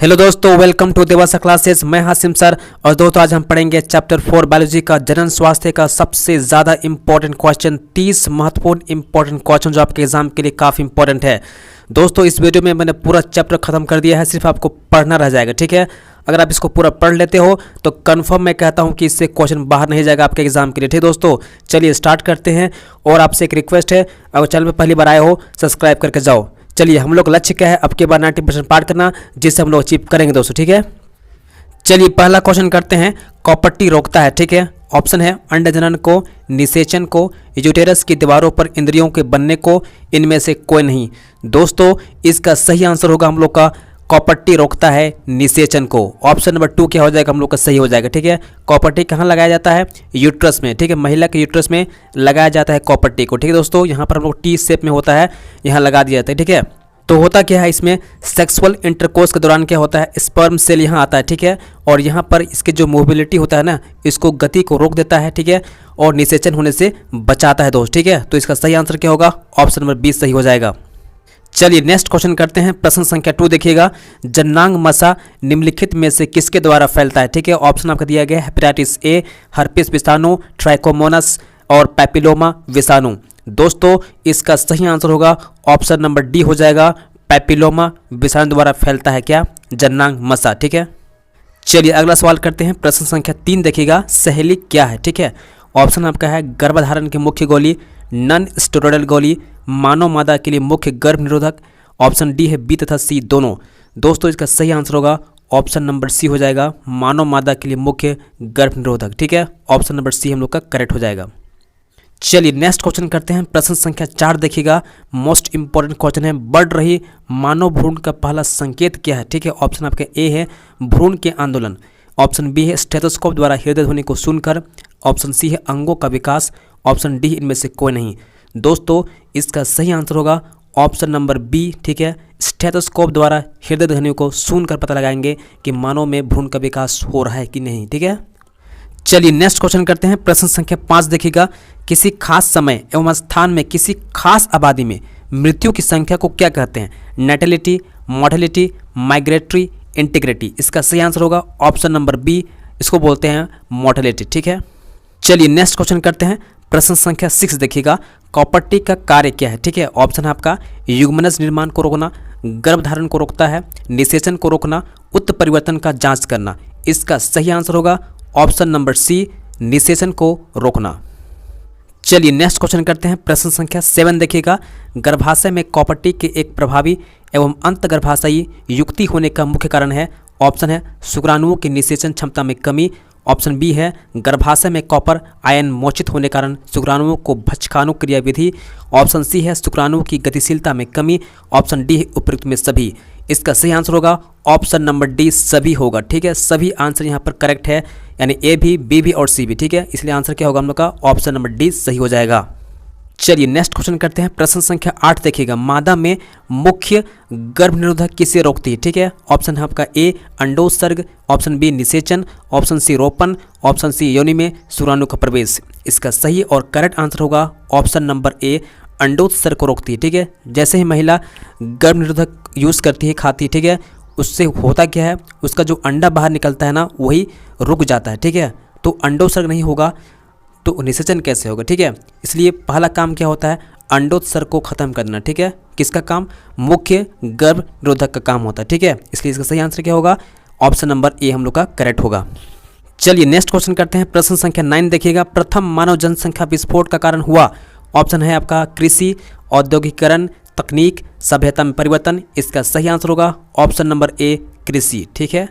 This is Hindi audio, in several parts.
हेलो दोस्तों, वेलकम टू देवासा क्लासेस। मैं हासिम सर। और दोस्तों आज हम पढ़ेंगे चैप्टर 4 बायोलॉजी का जनन स्वास्थ्य का सबसे ज़्यादा इंपॉर्टेंट क्वेश्चन, 30 महत्वपूर्ण इंपॉर्टेंट क्वेश्चन जो आपके एग्जाम के लिए काफ़ी इंपॉर्टेंट है। दोस्तों इस वीडियो में मैंने पूरा चैप्टर खत्म कर दिया है, सिर्फ आपको पढ़ना रह जाएगा। ठीक है, अगर आप इसको पूरा पढ़ लेते हो तो कंफर्म मैं कहता हूं कि इससे क्वेश्चन बाहर नहीं जाएगा आपके एग्जाम के लिए। ठीक है दोस्तों, चलिए स्टार्ट करते हैं। और आपसे एक रिक्वेस्ट है, अगर चैनल में पहली बार आए हो सब्सक्राइब करके जाओ। चलिए, हम लोग लक्ष्य क्या है अब के बाद 90% पार करना, जिससे हम लोग अचीव करेंगे दोस्तों। ठीक है, चलिए पहला क्वेश्चन करते हैं। कॉपर्टी रोकता है। ठीक है, ऑप्शन है अंडजनन को, निषेचन को, यूटेरस की दीवारों पर इंद्रियों के बनने को, इनमें से कोई नहीं। दोस्तों इसका सही आंसर होगा हम लोग का कॉपर्टी रोकता है निषेचन को। ऑप्शन नंबर 2 क्या हो जाएगा हम लोग का सही हो जाएगा। ठीक है, कॉपर्टी कहाँ लगाया जाता है? यूट्रस में। ठीक है, महिला के यूट्रस में लगाया जाता है कॉपर्टी को। ठीक है दोस्तों, यहाँ पर हम लोग टी शेप में होता है, यहाँ लगा दिया जाता है। ठीक है, तो होता क्या है इसमें, सेक्सुअल इंटरकोर्स के दौरान क्या होता है, स्पर्म सेल यहाँ आता है। ठीक है, और यहाँ पर इसके जो मोबिलिटी होता है ना, इसको गति को रोक देता है। ठीक है, और निषेचन होने से बचाता है दोस्त। ठीक है, तो इसका सही आंसर क्या होगा? ऑप्शन नंबर 20 सही हो जाएगा। चलिए नेक्स्ट क्वेश्चन करते हैं। प्रश्न संख्या 2 देखिएगा। जननांग मसा निम्नलिखित में से किसके द्वारा फैलता है? ठीक है, ऑप्शन आपका दिया गया है हेपेटाइटिस ए, हर्पिस विषाणु, ट्राइकोमोनास और पैपिलोमा विषाणु। दोस्तों इसका सही आंसर होगा ऑप्शन नंबर डी हो जाएगा, पैपिलोमा विषाणु द्वारा फैलता है क्या? जननांग मसा। ठीक है, चलिए अगला सवाल करते हैं। प्रश्न संख्या 3 देखिएगा। सहेली क्या है? ठीक है, ऑप्शन आपका है गर्भधारण की मुख्य गोली, नॉन स्टेरॉयडल गोली, मानव मादा के लिए मुख्य गर्भ निरोधक। ऑप्शन डी है बी तथा सी दोनों। दोस्तों इसका सही आंसर होगा ऑप्शन नंबर सी हो जाएगा, मानव मादा के लिए मुख्य गर्भ निरोधक। ठीक है, ऑप्शन नंबर सी हम लोग का करेक्ट हो जाएगा। चलिए नेक्स्ट क्वेश्चन करते हैं। प्रश्न संख्या 4 देखिएगा। मोस्ट इंपॉर्टेंट क्वेश्चन है, बढ़ रही मानव भ्रूण का पहला संकेत क्या है? ठीक है, ऑप्शन आपका ए है भ्रूण के आंदोलन, ऑप्शन बी है स्टेथोस्कोप द्वारा हृदय ध्वनि को सुनकर, ऑप्शन सी है अंगों का विकास, ऑप्शन डी इनमें से कोई नहीं। दोस्तों इसका सही आंसर होगा ऑप्शन नंबर बी। ठीक है, स्टेथोस्कोप द्वारा हृदय ध्वनि को सुनकर पता लगाएंगे कि मानव में भ्रूण का विकास हो रहा है कि नहीं। ठीक है, चलिए नेक्स्ट क्वेश्चन करते हैं। प्रश्न संख्या 5 देखिएगा। किसी खास समय एवं स्थान में किसी खास आबादी में मृत्यु की संख्या को क्या कहते हैं? Natality, mortality, migratory, integrity. इसका सही आंसर होगा ऑप्शन नंबर बी, इसको बोलते हैं मोर्टेलिटी। ठीक है, चलिए नेक्स्ट क्वेश्चन करते हैं। प्रश्न संख्या 6 देखिएगा। कॉपर्टी का कार्य क्या है? ठीक है, ऑप्शन है आपका युग्मनज निर्माण को रोकना, गर्भधारण को रोकता है, निषेचन को रोकना, उत्परिवर्तन का जांच करना। इसका सही आंसर होगा ऑप्शन नंबर सी, निषेचन को रोकना। चलिए नेक्स्ट क्वेश्चन करते हैं। प्रश्न संख्या 7 देखिएगा। गर्भाशय में कॉपर्टी के एक प्रभावी एवं अंतगर्भाशयी युक्ति होने का मुख्य कारण है। ऑप्शन है शुक्राणुओं की निषेचन क्षमता में कमी, ऑप्शन बी है गर्भाशय में कॉपर आयन मोचित होने कारण शुक्राणुओं को भक्षकाणु क्रिया विधि, ऑप्शन सी है शुक्राणुओं की गतिशीलता में कमी, ऑप्शन डी है उपयुक्त में सभी। इसका सही आंसर होगा ऑप्शन नंबर डी, सभी होगा। ठीक है, सभी आंसर यहाँ पर करेक्ट है, यानी ए भी, बी भी और सी भी। ठीक है, इसलिए आंसर क्या होगा हम लोग का? ऑप्शन नंबर डी सही हो जाएगा। चलिए नेक्स्ट क्वेश्चन करते हैं। प्रश्न संख्या 8 देखिएगा। मादा में मुख्य गर्भ निरोधक किसे रोकती है? ठीक है, ऑप्शन है आपका ए अंडोत्सर्ग, ऑप्शन बी निषेचन, ऑप्शन सी रोपण, ऑप्शन सी योनि में शुक्राणु का प्रवेश। इसका सही और करेक्ट आंसर होगा ऑप्शन नंबर ए, अंडोत्सर्ग को रोकती है। ठीक है, जैसे ही महिला गर्भ निरोधक यूज़ करती है, खाती है, ठीक है, उससे होता क्या है, उसका जो अंडा बाहर निकलता है ना, वही रुक जाता है। ठीक है, तो अंडोत्सर्ग नहीं होगा तो निषेचन कैसे होगा? ठीक है, इसलिए पहला काम क्या होता है, अंडोत्सर्ग को खत्म करना। ठीक है, किसका काम? मुख्य गर्भ निरोधक का काम होता है। ठीक है, इसलिए इसका सही आंसर क्या होगा? ऑप्शन नंबर ए हम लोग का करेक्ट होगा। चलिए नेक्स्ट क्वेश्चन करते हैं। प्रश्न संख्या 9 देखिएगा। प्रथम मानव जनसंख्या विस्फोट का कारण हुआ। ऑप्शन है आपका कृषि, औद्योगिकरण, तकनीक, सभ्यता में परिवर्तन। इसका सही आंसर होगा ऑप्शन नंबर ए, कृषि। ठीक है,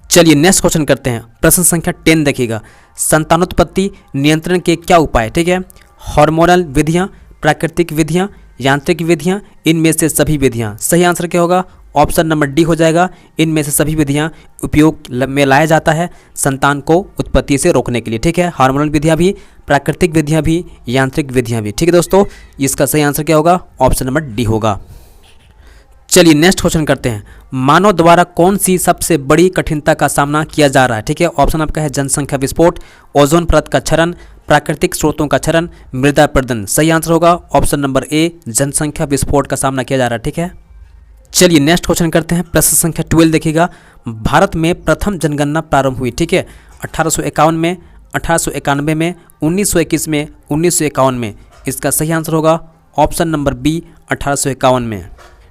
चलिए नेक्स्ट क्वेश्चन करते हैं। प्रश्न संख्या 10 देखिएगा। संतानोत्पत्ति नियंत्रण के क्या उपाय? ठीक है, हार्मोनल विधियां, प्राकृतिक विधियां, यांत्रिक विधियां, इनमें से सभी विधियां। सही आंसर क्या होगा? ऑप्शन नंबर डी हो जाएगा, इनमें से सभी विधियां उपयोग में लाया जाता है संतान को उत्पत्ति से रोकने के लिए। ठीक है, हार्मोनल विधियां भी, प्राकृतिक विधियां भी, यांत्रिक विधियां भी। ठीक है दोस्तों, इसका सही आंसर क्या होगा? ऑप्शन नंबर डी होगा। चलिए नेक्स्ट क्वेश्चन करते हैं। मानव द्वारा कौन सी सबसे बड़ी कठिनता का सामना किया जा रहा है? ठीक है, ऑप्शन आपका है जनसंख्या विस्फोट, ओजोन परत का क्षरण, प्राकृतिक स्रोतों का क्षरण, मृदा अपरदन। सही आंसर होगा ऑप्शन नंबर ए, जनसंख्या विस्फोट का सामना किया जा रहा है। ठीक है, चलिए नेक्स्ट क्वेश्चन करते हैं। प्रश्न संख्या 12 देखिएगा। भारत में प्रथम जनगणना प्रारंभ हुई, ठीक है, 1851 में, 1891 में, 1921 में, 1951 में। इसका सही आंसर होगा ऑप्शन नंबर बी 1851 में।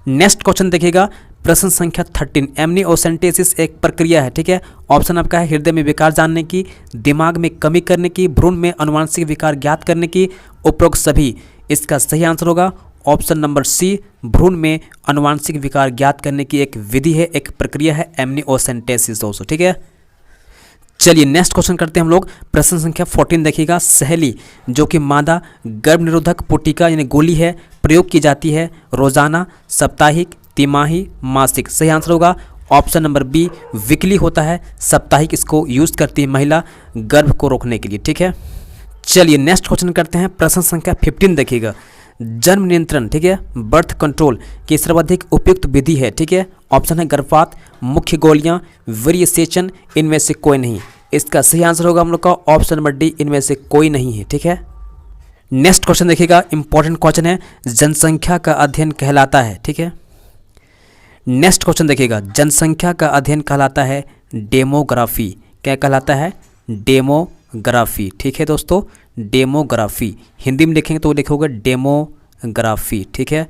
नेक्स्ट क्वेश्चन देखिएगा। प्रश्न संख्या 13। एमनियोसेंटेसिस एक प्रक्रिया है, ठीक है। ऑप्शन आपका है हृदय में विकार जानने की, दिमाग में कमी करने की, भ्रूण में अनुवांशिक विकार ज्ञात करने की, उपरोक्त सभी। इसका सही आंसर होगा ऑप्शन नंबर सी, भ्रूण में अनुवांशिक विकार ज्ञात करने की एक विधि है, एक प्रक्रिया है एमनियोसेंटेसिस दोस्तों, ठीक है। चलिए नेक्स्ट क्वेश्चन करते हैं हम लोग। प्रश्न संख्या 14 देखिएगा। सहेली जो कि मादा गर्भ निरोधक पुटिका यानी गोली है, प्रयोग की जाती है रोजाना, साप्ताहिक, तिमाही, मासिक। सही आंसर होगा ऑप्शन नंबर बी, वीकली होता है, साप्ताहिक इसको यूज करती है महिला गर्भ को रोकने के लिए, ठीक है। चलिए नेक्स्ट क्वेश्चन करते हैं। प्रश्न संख्या 15 देखिएगा। जन्म नियंत्रण, ठीक है, बर्थ कंट्रोल की सर्वाधिक उपयुक्त विधि है, ठीक है। ऑप्शन है गर्भपात, मुख्य गोलियां, वीर्यसेचन, इनमें से कोई नहीं। इसका सही आंसर होगा हम लोग का ऑप्शन नंबर डी, इनमें से कोई नहीं है, ठीक है। नेक्स्ट क्वेश्चन देखिएगा, इंपॉर्टेंट क्वेश्चन है, जनसंख्या का अध्ययन कहलाता है, ठीक है। नेक्स्ट क्वेश्चन देखिएगा। जनसंख्या का अध्ययन कहलाता है डेमोग्राफी। क्या कहलाता है? डेमोग्राफी, ठीक है दोस्तों, डेमोग्राफी। हिंदी में लिखेंगे तो लिखोगे डेमोग्राफी, ठीक है।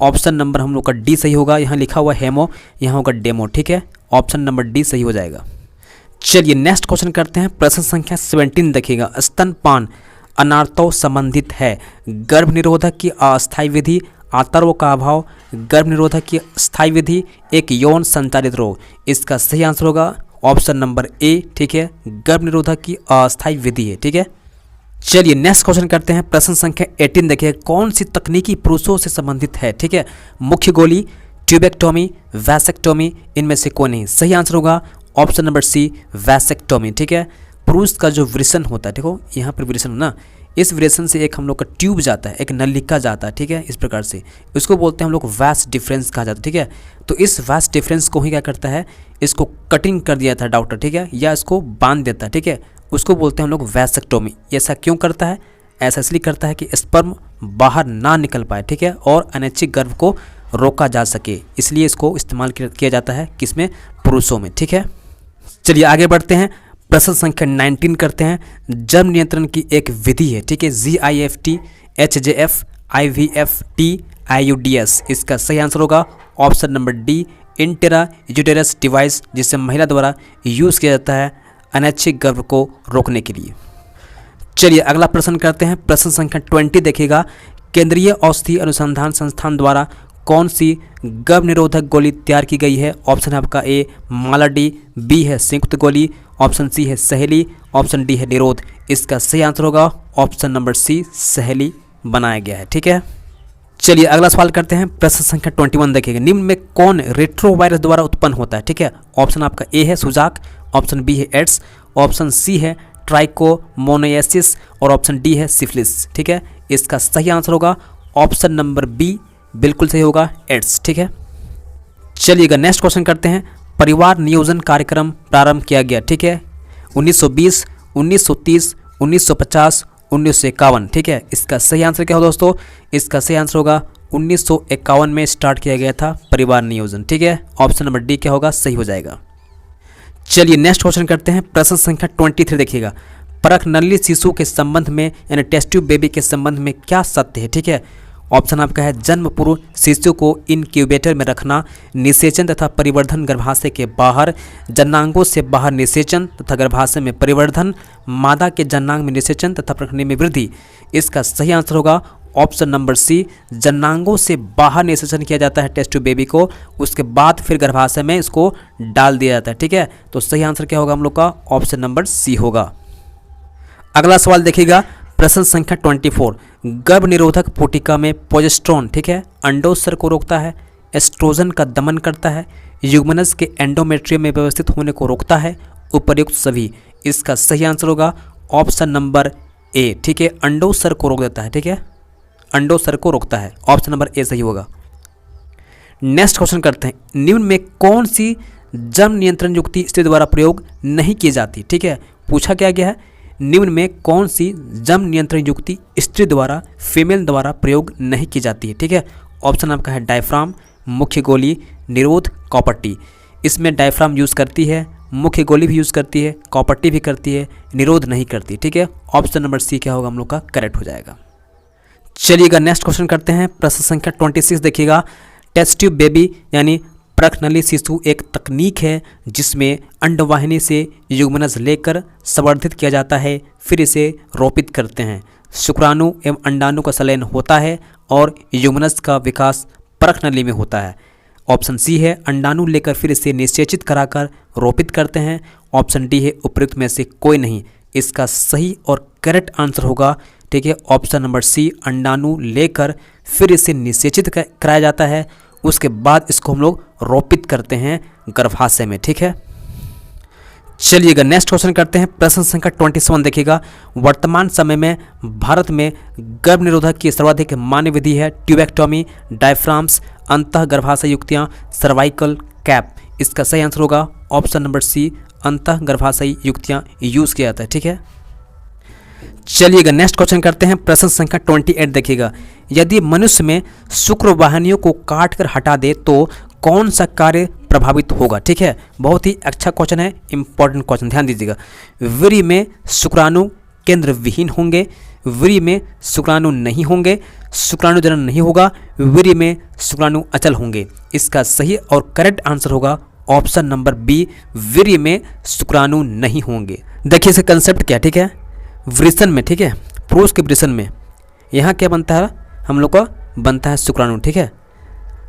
ऑप्शन नंबर हम लोग का डी सही होगा। यहाँ लिखा हुआ हेमो, यहाँ होगा डेमो, ठीक है। ऑप्शन नंबर डी सही हो जाएगा। चलिए नेक्स्ट क्वेश्चन करते हैं। प्रश्न संख्या 17 देखिएगा। स्तनपान अनार्थों संबंधित है, गर्भ निरोधक की अस्थायी विधि, आतर्व का अभाव, गर्भ निरोधक की स्थायी विधि, एक यौन संचालित रोग। इसका सही आंसर होगा ऑप्शन नंबर ए, ठीक है, गर्भ निरोधक की अस्थायी विधि है, ठीक है। चलिए नेक्स्ट क्वेश्चन करते हैं। प्रश्न संख्या 18 देखिए। कौन सी तकनीकी पुरुषों से संबंधित है, ठीक है। मुख्य गोली, ट्यूबेक्टोमी, वैसेक्टोमी, इनमें से कोई नहीं। सही आंसर होगा ऑप्शन नंबर सी, वैसेक्टोमी, ठीक है। पुरुष का जो वृषण होता है, देखो यहाँ पर वृषण ना, इस वृषण से एक हम लोग का ट्यूब जाता है, एक नलिका जाता है, ठीक है, इस प्रकार से। इसको बोलते हैं हम लोग वैस डिफरेंस कहा जाता है, ठीक है। तो इस वैस डिफरेंस को ही क्या करता है, इसको कटिंग कर दिया था डॉक्टर, ठीक है, या इसको बांध देता है, ठीक है, उसको बोलते हैं हम लोग वैसेक्टोमी। ऐसा क्यों करता है? ऐसा इसलिए करता है कि स्पर्म बाहर ना निकल पाए, ठीक है, और अनैच्छिक गर्भ को रोका जा सके, इसलिए इसको इस्तेमाल किया जाता है किसमें? पुरुषों में, ठीक है। चलिए आगे बढ़ते हैं। प्रश्न संख्या 19 करते हैं। जन्म नियंत्रण की एक विधि है, ठीक है, GIFT, HJF, IVF, IUDS। इसका सही आंसर होगा option number D, intra uterus device, जिसे महिला द्वारा यूज़ किया जाता है अनैच्छिक गर्भ को रोकने के लिए। चलिए अगला प्रश्न करते हैं। प्रश्न संख्या 20 देखिएगा। केंद्रीय औषधि अनुसंधान संस्थान द्वारा कौन सी गर्भ निरोधक गोली तैयार की गई है? ऑप्शन है आपका ए, मालाडी, बी है संयुक्त गोली, ऑप्शन सी है सहेली, ऑप्शन डी है निरोध। इसका सही आंसर होगा ऑप्शन नंबर सी, सहेली बनाया गया है, ठीक है। चलिए अगला सवाल करते हैं। प्रश्न संख्या 21 देखिएगा। निम्न में कौन रेट्रोवायरस द्वारा उत्पन्न होता है, ठीक है। ऑप्शन आपका ए है सुजाक, ऑप्शन बी है एड्स, ऑप्शन सी है ट्राइकोमोनासिस और ऑप्शन डी है सिफिलिस, ठीक है। इसका सही आंसर होगा ऑप्शन नंबर बी, बिल्कुल सही होगा, एड्स, ठीक है। चलिएगा नेक्स्ट क्वेश्चन करते हैं। परिवार नियोजन कार्यक्रम प्रारंभ किया गया, ठीक है, 1920, 1930, 1950, 1951, ठीक है। इसका सही आंसर क्या होगा दोस्तों? इसका सही आंसर होगा 1951 में स्टार्ट किया गया था परिवार नियोजन, ठीक है। ऑप्शन नंबर डी क्या होगा? सही हो जाएगा। चलिए नेक्स्ट क्वेश्चन करते हैं। प्रश्न संख्या 23 देखिएगा। परख नली शिशु के संबंध में यानी टेस्ट ट्यूब बेबी के संबंध में क्या सत्य है, ठीक है। ऑप्शन आपका है जन्म पूर्व शिशु को इनक्यूबेटर में रखना, निषेचन तथा परिवर्धन गर्भाशय के बाहर, जन्नांगों से बाहर निषेचन तथा गर्भाशय में परिवर्धन, मादा के जन्नांग में निषेचन तथा प्रखंड में वृद्धि। इसका सही आंसर होगा ऑप्शन नंबर सी, जन्नांगों से बाहर निषेचन किया जाता है टेस्ट ट्यूब बेबी को, उसके बाद फिर गर्भाशय में इसको डाल दिया जाता है, ठीक है। तो सही आंसर क्या होगा हम लोग का? ऑप्शन नंबर सी होगा। अगला सवाल देखिएगा। प्रश्न संख्या 24। गर्भ निरोधक पुटिका में प्रोजेस्टेरोन, ठीक है, अंडोत्सर को रोकता है, एस्ट्रोजन का दमन करता है, युग्मनज के एंडोमेट्रियम में व्यवस्थित होने को रोकता है, उपर्युक्त सभी। इसका सही आंसर होगा ऑप्शन नंबर ए, ठीक है, अंडोत्सर को रोक देता है, ठीक है, अंडोत्सर को रोकता है। ऑप्शन नंबर ए सही होगा। नेक्स्ट क्वेश्चन करते हैं। निम्न में कौन सी जन्म नियंत्रण युक्ति स्त्री द्वारा प्रयोग नहीं की जाती, ठीक है। पूछा क्या गया है, निम्न में कौन सी जन्म नियंत्रण युक्ति स्त्री द्वारा, फीमेल द्वारा प्रयोग नहीं की जाती है, ठीक है। ऑप्शन आपका है डायफ्राम, मुख्य गोली, निरोध, कॉपर टी। इसमें डायफ्राम यूज़ करती है, मुख्य गोली भी यूज़ करती है, कॉपर टी भी करती है, निरोध नहीं करती। ठीक है, ऑप्शन नंबर सी क्या होगा हम लोग का करेक्ट हो जाएगा। चलिएगा नेक्स्ट क्वेश्चन करते हैं। प्रश्न संख्या 26 देखिएगा। टेस्ट ट्यूब बेबी यानी प्रखनली शिशु एक तकनीक है जिसमें अंडवाहिनी से युग्मनज लेकर संवर्धित किया जाता है, फिर इसे रोपित करते हैं। शुक्राणु एवं अंडाणु का संलयन होता है और युग्मनज का विकास प्रखनली में होता है। ऑप्शन सी है अंडाणु लेकर फिर इसे निषेचित कराकर रोपित करते हैं। ऑप्शन डी है उपयुक्त में से कोई नहीं। इसका सही और करेक्ट आंसर होगा, ठीक है, ऑप्शन नंबर सी, अंडाणु लेकर फिर इसे निषेचित कराया जाता है, उसके बाद इसको हम लोग रोपित करते हैं गर्भाशय में। ठीक है, चलिएगा नेक्स्ट क्वेश्चन करते हैं। प्रश्न संख्या 27 देखिएगा। वर्तमान समय में भारत में गर्भ निरोधक की सर्वाधिक मान्य विधि है ट्यूबेक्टोमी, डायफ्राम्स, अंतः गर्भाशय युक्तियाँ, सर्वाइकल कैप। इसका सही आंसर होगा ऑप्शन नंबर सी, अंतः गर्भाशय युक्तियाँ यूज़ किया जाता है। ठीक है, चलिएगा नेक्स्ट क्वेश्चन करते हैं। प्रश्न संख्या 28 देखिएगा। यदि मनुष्य में शुक्र वाहिनियों को काट कर हटा दे तो कौन सा कार्य प्रभावित होगा? ठीक है, बहुत ही अच्छा क्वेश्चन है, इंपॉर्टेंट क्वेश्चन, ध्यान दीजिएगा। वीर्य में शुक्राणु केंद्र विहीन होंगे, वीर्य में शुक्राणु नहीं होंगे, शुक्राणु जनन नहीं होगा, वीर्य में शुक्राणु अचल होंगे। इसका सही और करेक्ट आंसर होगा ऑप्शन नंबर बी, वीर्य में शुक्राणु नहीं होंगे। देखिए इसका कंसेप्ट क्या, ठीक है, वृषण में, ठीक है, पुरुष के वृषण में यहाँ क्या बनता है, हम लोग का बनता है शुक्राणु, ठीक है,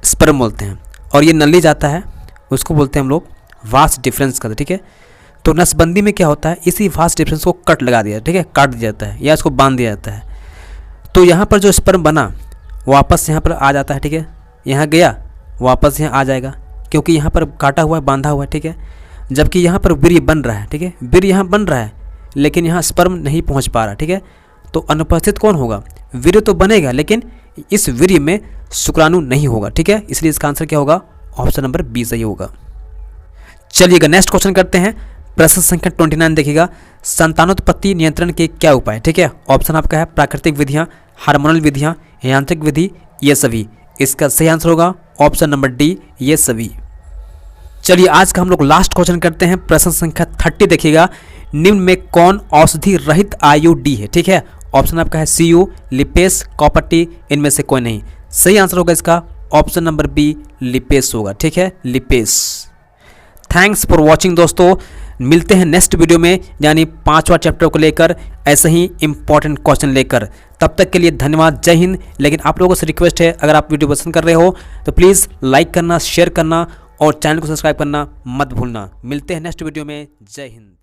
स्पर्म बोलते हैं, और ये नली जाता है, उसको बोलते हैं हम लोग वास्ट डिफरेंस का। ठीक है, तो नसबंदी में क्या होता है, इसी वास्ट डिफरेंस को कट लगा दिया, ठीक है, काट दिया जाता है या इसको बांध दिया जाता है। तो यहाँ पर जो स्पर्म बना वापस यहाँ पर आ जाता है, ठीक है, यहाँ गया वापस यहाँ आ जाएगा, क्योंकि यहाँ पर काटा हुआ है, बांधा हुआ है। ठीक है, जबकि यहाँ पर वीर्य बन रहा है, ठीक है, वीर्य यहाँ बन रहा है लेकिन यहाँ स्पर्म नहीं पहुँच पा रहा। ठीक है, तो अनुपस्थित कौन होगा, वीर्य तो बनेगा लेकिन इस वीर्य में शुक्राणु नहीं होगा। ठीक है, इसलिए इसका आंसर क्या होगा, ऑप्शन नंबर बी सही होगा। चलिएगा नेक्स्ट क्वेश्चन करते हैं। प्रश्न संख्या 29 देखिएगा। संतानोत्पत्ति नियंत्रण के क्या उपाय? ठीक है, ऑप्शन आपका है प्राकृतिक विधियां, हार्मोनल विधियां, यांत्रिक विधि, ये सभी। इसका सही आंसर होगा ऑप्शन नंबर डी, ये सभी। चलिए आज का हम लोग लास्ट क्वेश्चन करते हैं। प्रश्न संख्या 30 देखिएगा। निम्न में कौन औषधि रहित आईयूडी है? ठीक है, ऑप्शन आपका है सीयू, लिपेस, कॉपर टी, इनमें से कोई नहीं। सही आंसर होगा इसका ऑप्शन नंबर बी, लिपेस होगा। ठीक है, लिपेस। थैंक्स फॉर वॉचिंग दोस्तों, मिलते हैं नेक्स्ट वीडियो में, यानी 5वां चैप्टर को लेकर ऐसे ही इंपॉर्टेंट क्वेश्चन लेकर। तब तक के लिए धन्यवाद, जय हिंद। लेकिन आप लोगों से रिक्वेस्ट है, अगर आप वीडियो पसंद कर रहे हो तो प्लीज़ लाइक करना, शेयर करना और चैनल को सब्सक्राइब करना मत भूलना। मिलते हैं नेक्स्ट वीडियो में, जय हिंद।